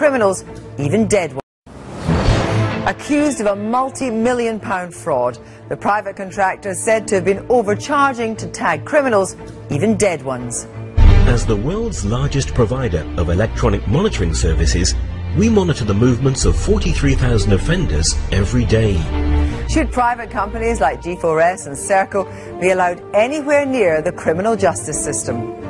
criminals, even dead ones. Accused of a multi-million-pound fraud, the private contractor is said to have been overcharging to tag criminals, even dead ones. As the world's largest provider of electronic monitoring services, we monitor the movements of 43,000 offenders every day. Should private companies like G4S and Serco be allowed anywhere near the criminal justice system?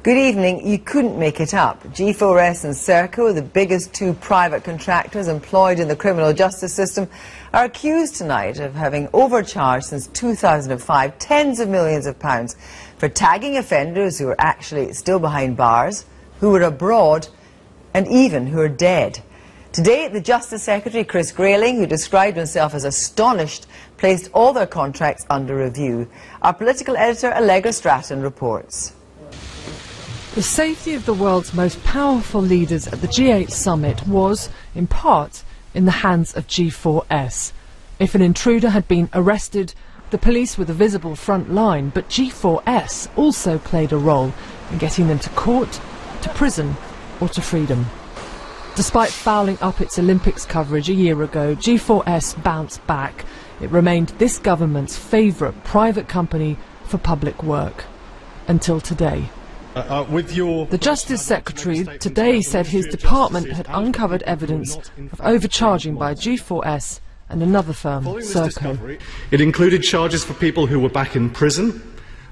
Good evening. You couldn't make it up. G4S and Serco, the biggest two private contractors employed in the criminal justice system, are accused tonight of having overcharged since 2005 tens of millions of pounds for tagging offenders who are actually still behind bars, who are abroad, and even who are dead. Today, the Justice Secretary, Chris Grayling, who described himself as astonished, placed all their contracts under review. Our political editor, Allegra Stratton, reports. The safety of the world's most powerful leaders at the G8 summit was, in part, in the hands of G4S. If an intruder had been arrested, the police were the visible front line, but G4S also played a role in getting them to court, to prison, or to freedom. Despite fouling up its Olympics coverage a year ago, G4S bounced back. It remained this government's favourite private company for public work. Until today. The Justice Secretary today said his department had uncovered evidence of overcharging by G4S and another firm, Serco. It included charges for people who were back in prison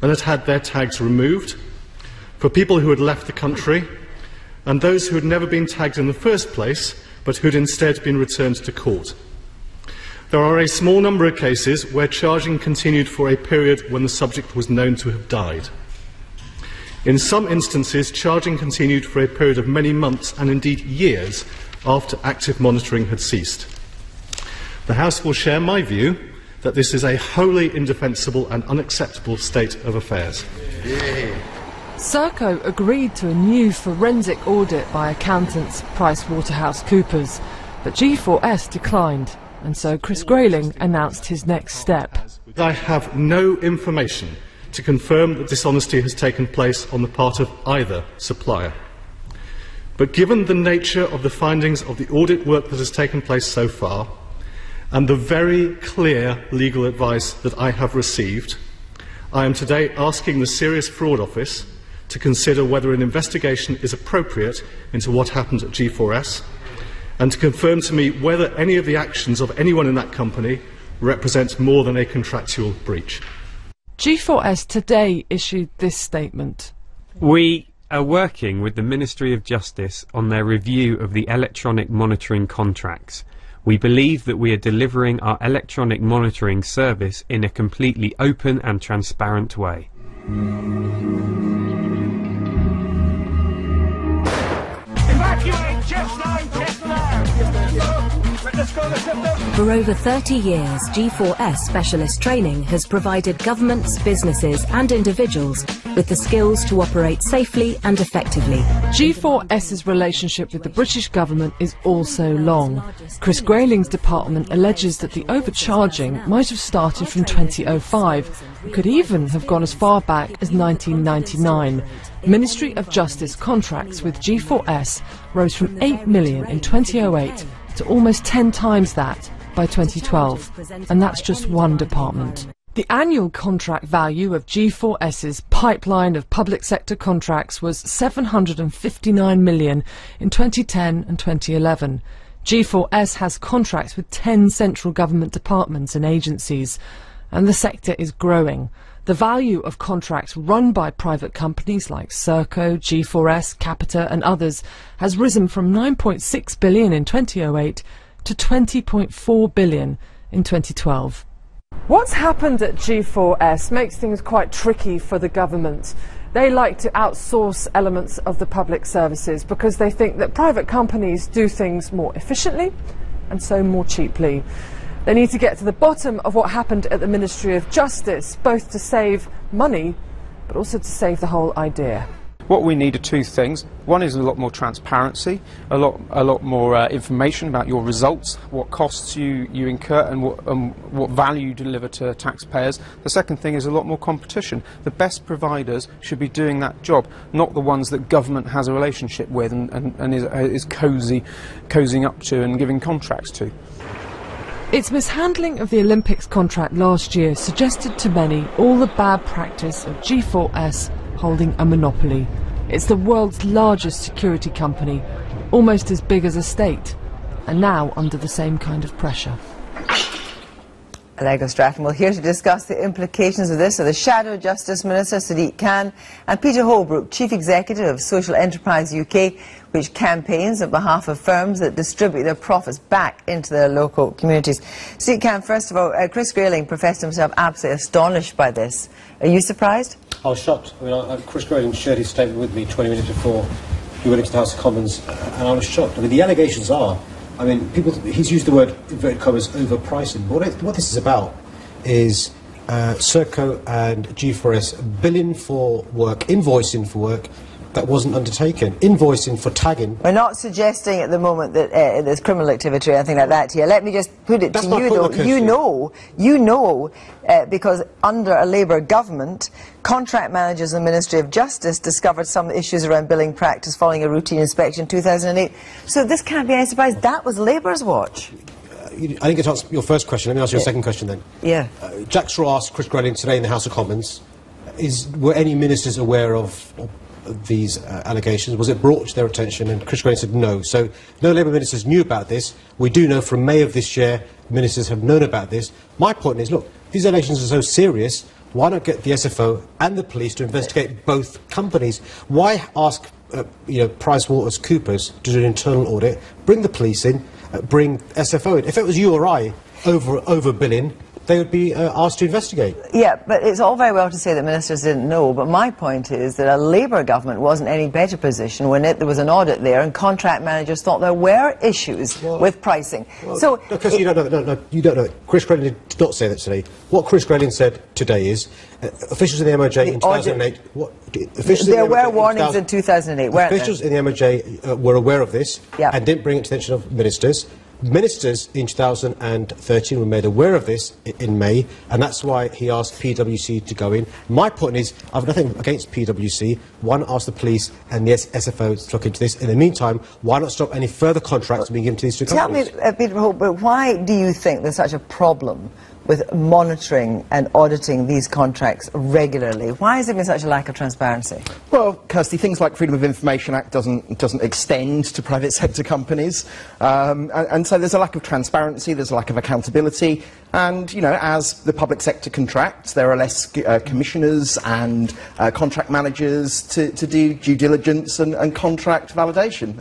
and had had their tags removed, for people who had left the country, and those who had never been tagged in the first place, but who had instead been returned to court. There are a small number of cases where charging continued for a period when the subject was known to have died. In some instances, charging continued for a period of many months and indeed years after active monitoring had ceased. The House will share my view that this is a wholly indefensible and unacceptable state of affairs. Serco agreed to a new forensic audit by accountants PricewaterhouseCoopers, but G4S declined, and so Chris Grayling announced his next step. I have no information to confirm that dishonesty has taken place on the part of either supplier. But given the nature of the findings of the audit work that has taken place so far, and the very clear legal advice that I have received, I am today asking the Serious Fraud Office to consider whether an investigation is appropriate into what happened at G4S, and to confirm to me whether any of the actions of anyone in that company represent more than a contractual breach. G4S today issued this statement. We are working with the Ministry of Justice on their review of the electronic monitoring contracts. We believe that we are delivering our electronic monitoring service in a completely open and transparent way. Evacuate! Chest line! Chest line! For over 30 years, G4S specialist training has provided governments, businesses and individuals with the skills to operate safely and effectively. G4S's relationship with the British government is also long. Chris Grayling's department alleges that the overcharging might have started from 2005 and could even have gone as far back as 1999. Ministry of Justice contracts with G4S rose from 8 million in 2008 to almost 10 times that by 2012, and that's just one department. The annual contract value of G4S's pipeline of public sector contracts was 759 million in 2010 and 2011. G4S has contracts with 10 central government departments and agencies, and the sector is growing. The value of contracts run by private companies like Serco, G4S, Capita and others has risen from 9.6 billion in 2008 to 20.4 billion in 2012. What's happened at G4S makes things quite tricky for the government. They like to outsource elements of the public services because they think that private companies do things more efficiently and so more cheaply. They need to get to the bottom of what happened at the Ministry of Justice, both to save money, but also to save the whole idea. What we need are two things. One is a lot more transparency, a lot more information about your results, what costs you incur, and what value you deliver to taxpayers. The second thing is a lot more competition. The best providers should be doing that job, not the ones that government has a relationship with and is cozying up to and giving contracts to. Its mishandling of the Olympics contract last year suggested to many all the bad practice of G4S holding a monopoly. It's the world's largest security company, almost as big as a state, and now under the same kind of pressure. Allegra Stratton. Well, here to discuss the implications of this are the Shadow Justice Minister, Sadiq Khan, and Peter Holbrook, Chief Executive of Social Enterprise UK, which campaigns on behalf of firms that distribute their profits back into their local communities. Sadiq Khan, first of all, Chris Grayling professed himself absolutely astonished by this. Are you surprised? I was shocked. I mean, Chris Grayling shared his statement with me 20 minutes before we went into the House of Commons, and I was shocked. I mean, the allegations are, I mean, he's used the word, inverted commas, overpricing. What this is about is Serco and G4S billing for work, invoicing for work that wasn't undertaken, invoicing for tagging. We're not suggesting at the moment that there's criminal activity or anything like that here. Let me just put it to you, though. You know, because under a Labour government, contract managers in the Ministry of Justice discovered some issues around billing practice following a routine inspection in 2008. So this can't be any surprise. That was Labour's watch. I didn't get to answer your first question. Let me ask you a second question then. Yeah. Jack Straw asked Chris Grayling today in the House of Commons, were any ministers aware of these allegations? Was it brought to their attention? And Chris Grayling said no. So no Labour ministers knew about this. We do know from May of this year ministers have known about this. My point is, look, these allegations are so serious, why not get the SFO and the police to investigate both companies? Why ask PricewaterhouseCoopers to do an internal audit, bring the police in, bring SFO in? If it was you or I over billing, they would be asked to investigate. Yeah, but it's all very well to say that ministers didn't know, but my point is that a Labour government wasn't any better position when there was an audit there and contract managers thought there were issues with pricing. So, because you don't know, you don't know. Chris Grayling did not say that today. What Chris Grayling said today is officials in the MOJ in 2008... There were warnings in 2008, weren't there? Officials in the MOJ were aware of this and didn't bring it to the attention of ministers. Ministers in 2013 were made aware of this in May, and that's why he asked PwC to go in. My point is, I've nothing against PwC. Why not ask the police and the SFO to look into this? In the meantime, why not stop any further contracts being given to these two companies? Tell me, Peter Hope, but why do you think there's such a problem with monitoring and auditing these contracts regularly? Why has there been such a lack of transparency? Well, Kirsty, things like Freedom of Information Act doesn't extend to private sector companies, and so there's a lack of transparency, there's a lack of accountability, and, you know, as the public sector contracts, there are less commissioners and contract managers to do due diligence and contract validation.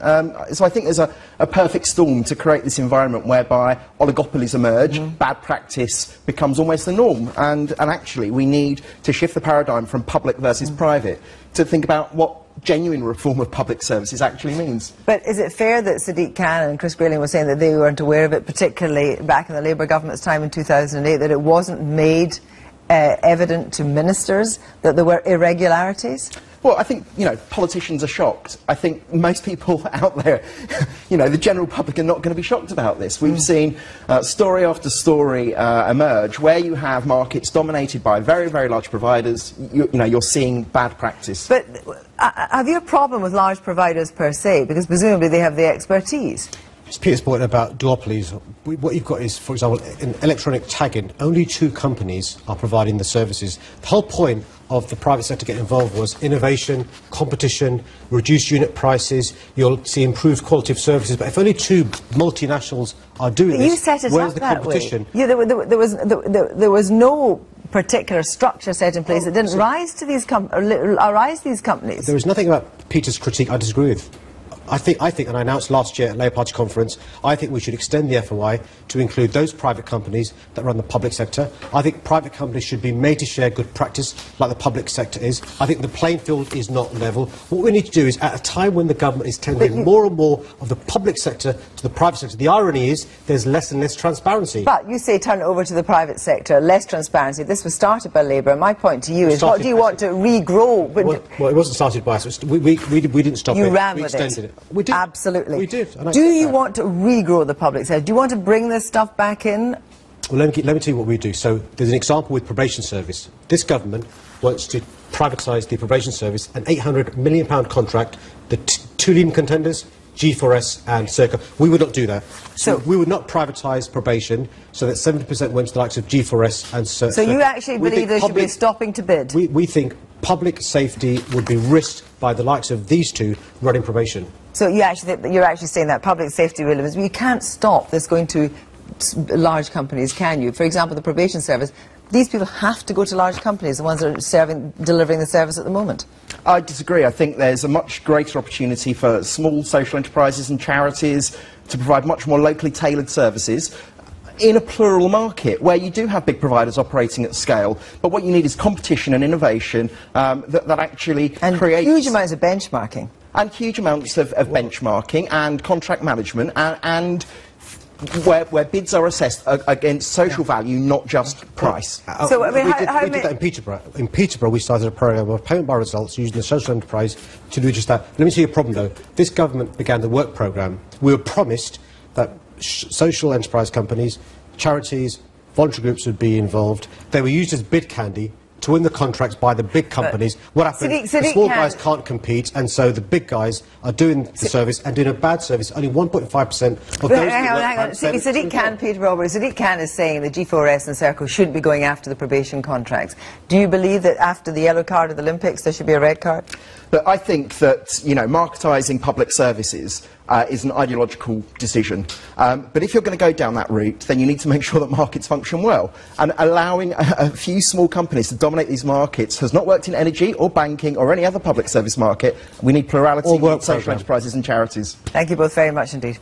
So I think there's a perfect storm to create this environment whereby oligopolies emerge, bad practice becomes almost the norm, and actually we need to shift the paradigm from public versus private to think about what genuine reform of public services actually means. But is it fair that Sadiq Khan and Chris Grayling were saying that they weren't aware of it, particularly back in the Labour government's time in 2008, that it wasn't made evident to ministers that there were irregularities? Well, I think, you know, politicians are shocked. I think most people out there, you know, the general public are not going to be shocked about this. We've seen story after story emerge where you have markets dominated by very, very large providers. You know, you're seeing bad practice. But have you a problem with large providers per se? Because presumably they have the expertise. It's Peter's point about duopolies. What you've got is, for example, in electronic tagging, only two companies are providing the services. The whole point of the private sector getting involved was innovation, competition, reduced unit prices, you'll see improved quality of services, but if only two multinationals are doing this, where's the competition? Yeah, there was no particular structure set in place that didn't rise to these companies. There is nothing about Peter's critique I disagree with. I think, and I announced last year at Labour Party conference, I think we should extend the FOI to include those private companies that run the public sector. I think private companies should be made to share good practice like the public sector is. I think the playing field is not level. What we need to do is, at a time when the government is tendering more and more of the public sector to the private sector, the irony is there's less and less transparency. But you say turn it over to the private sector, less transparency. This was started by Labour, and my point to you is, what do you want to regrow? Well, it wasn't started by us. We didn't stop it. You ran we with extended it. We did. Absolutely. We did. Do you want to regrow the public sector? Do you want to bring this stuff back in? Well, let me tell you what we do. So there's an example with probation service. This government wants to privatise the probation service, an £800 million contract, the two leading contenders, G4S and Serco. We would not do that. So we would not privatise probation so that 70% went to the likes of G4S and Serco. So you actually believe there should be a stopping to bid? We think public safety would be risked by the likes of these two running probation. So you're actually saying that public safety relevance, you can't stop this going to large companies, can you? For example, the probation service, these people have to go to large companies, the ones that are delivering the service at the moment. I disagree. I think there's a much greater opportunity for small social enterprises and charities to provide much more locally tailored services in a plural market where you do have big providers operating at scale, but what you need is competition and innovation that actually creates... huge amounts of benchmarking. And huge amounts of benchmarking and contract management and where bids are assessed against social value, not just price. So, I mean, we did that in Peterborough. In Peterborough, we started a programme of payment by results using the social enterprise to do just that. Let me tell you a problem, though. This government began the work programme. We were promised that social enterprise companies, charities, voluntary groups would be involved. They were used as bid candy to win the contracts by the big companies. What happens? The small guys can't compete, and so the big guys are doing the service and doing a bad service. Only 1.5% of those... Hang on. Sadiq Khan, Peter Roberts, Sadiq Khan is saying that G4S and Serco shouldn't be going after the probation contracts. Do you believe that after the yellow card at the Olympics there should be a red card? But I think that, you know, marketising public services is an ideological decision. But if you're going to go down that route, then you need to make sure that markets function well. And allowing a few small companies to dominate these markets has not worked in energy or banking or any other public service market. We need plurality, we need social enterprises and charities. Thank you both very much indeed.